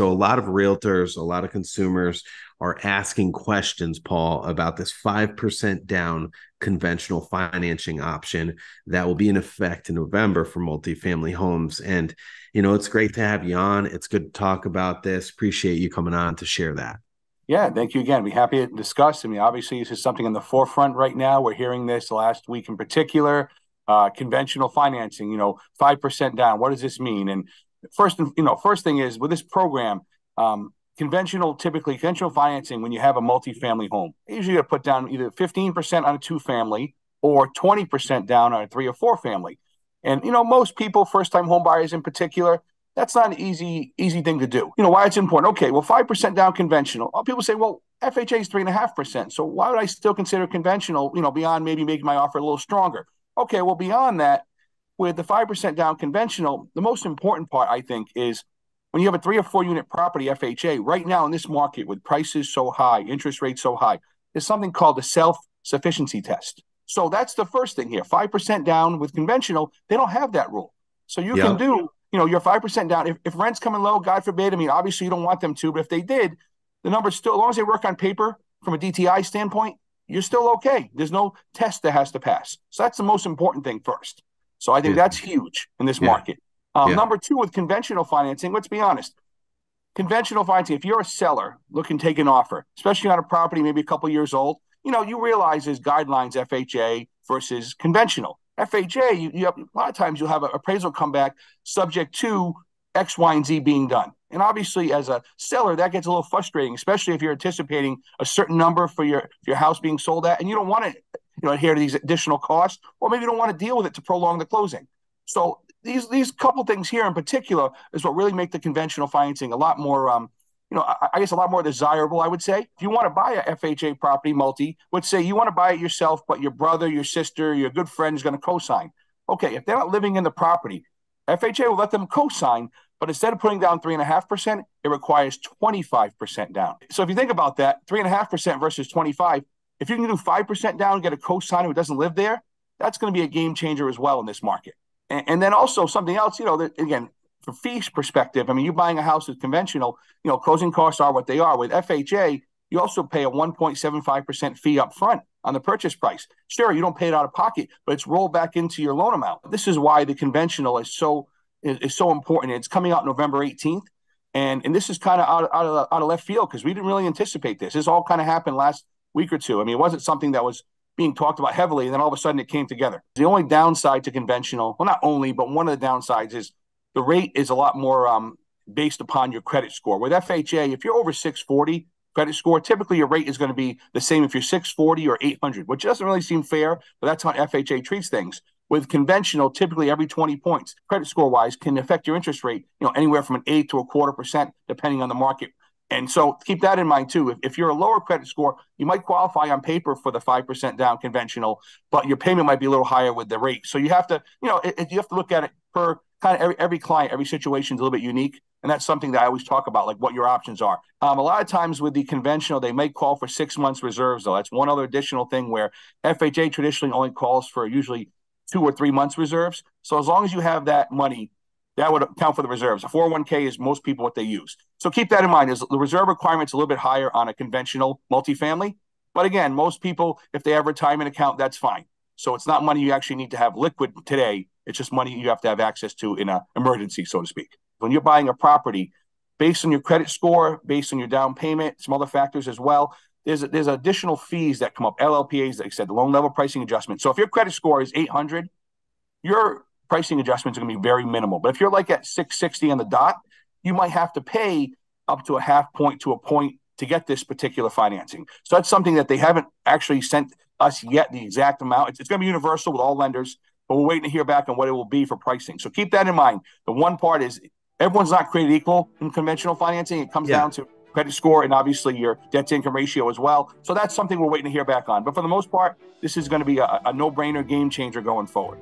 So a lot of realtors, a lot of consumers are asking questions, Paul, about this 5% down conventional financing option that will be in effect in November for multifamily homes. And, it's great to have you on. It's good to talk about this. Appreciate you coming on to share that. Yeah, thank you again. Be happy to discuss. I mean, obviously, this is something in the forefront right now. We're hearing this last week in particular. Conventional financing, 5% down. What does this mean? And first thing is with this program, conventional financing, when you have a multifamily home, usually you put down either 15% on a 2-family or 20% down on a 3 or 4-family. And, most people, first-time home buyers in particular, that's not an easy thing to do. Why it's important. Okay, well, 5% down conventional. People say, well, FHA is 3.5%. So why would I still consider conventional, beyond maybe making my offer a little stronger? Okay, well, beyond that, with the 5% down conventional, the most important part, I think, is when you have a 3 or 4 unit property, FHA, right now in this market with prices so high, interest rates so high, there's something called the self-sufficiency test. So that's the first thing here. 5% down with conventional, they don't have that rule. So you can do, your 5% down. If rent's coming low, God forbid, I mean, obviously you don't want them to, but if they did, the number's still, as long as they work on paper from a DTI standpoint, you're still okay. There's no test that has to pass. So that's the most important thing first. So I think that's huge in this market. Number 2, with conventional financing, let's be honest. Conventional financing, if you're a seller looking to take an offer, especially on a property maybe a couple years old, you realize there's guidelines FHA versus conventional. FHA, you have, a lot of times you'll have an appraisal come back subject to X, Y, and Z being done. And obviously, as a seller, that gets a little frustrating, especially if you're anticipating a certain number for your house being sold at, and you don't want to adhere to these additional costs, or maybe you don't want to deal with it to prolong the closing. So these couple things here in particular is what really make the conventional financing a lot more, I guess a lot more desirable, I would say. If you want to buy a FHA property, let's say you want to buy it yourself, but your brother, your sister, your good friend is going to co-sign. Okay, if they're not living in the property, FHA will let them co-sign, but instead of putting down 3.5%, it requires 25% down. So if you think about that, 3.5% versus 25, if you can do 5% down and get a co-signer who doesn't live there, that's going to be a game changer as well in this market. And then also something else, that, again, from fees perspective, I mean, you're buying a house with conventional, closing costs are what they are. With FHA, you also pay a 1.75% fee up front on the purchase price. Sure, you don't pay it out of pocket, but it's rolled back into your loan amount. This is why the conventional is so important. It's coming out November 18th. And this is kind of out of left field because we didn't really anticipate this. This all kind of happened last week or two. I mean, it wasn't something that was being talked about heavily, and then all of a sudden it came together. The only downside to conventional, well, not only, but one of the downsides is the rate is a lot more based upon your credit score. With FHA, if you're over 640 credit score, typically your rate is going to be the same if you're 640 or 800, which doesn't really seem fair, but that's how FHA treats things. With conventional, typically every 20 points, credit score-wise, can affect your interest rate, anywhere from an 8 to a 0.25%, depending on the market. And so keep that in mind, too. If you're a lower credit score, you might qualify on paper for the 5% down conventional, but your payment might be a little higher with the rate. So you have to, you have to look at it per kind of every client, every situation is a little bit unique. And that's something that I always talk about, like what your options are. A lot of times with the conventional, they may call for 6 months reserves, though. That's one other additional thing where FHA traditionally only calls for usually 2 or 3 months reserves. So as long as you have that money, that would account for the reserves. A 401k is most people what they use. So keep that in mind. Is the reserve requirement's a little bit higher on a conventional multifamily. But again, most people, if they have a retirement account, that's fine. So it's not money you actually need to have liquid today. It's just money you have to have access to in an emergency, so to speak. When you're buying a property, based on your credit score, based on your down payment, some other factors as well, there's additional fees that come up, LLPAs, like I said, the loan level pricing adjustment. So if your credit score is 800, your pricing adjustments are going to be very minimal. But if you're like at 660 on the dot, you might have to pay up to a half point to a point to get this particular financing. So that's something that they haven't actually sent us yet, the exact amount. It's going to be universal with all lenders, but we're waiting to hear back on what it will be for pricing. So keep that in mind. The one part is everyone's not created equal in conventional financing. It comes down to credit score and obviously your debt to income ratio as well. So that's something we're waiting to hear back on. But for the most part, this is going to be a no-brainer game changer going forward.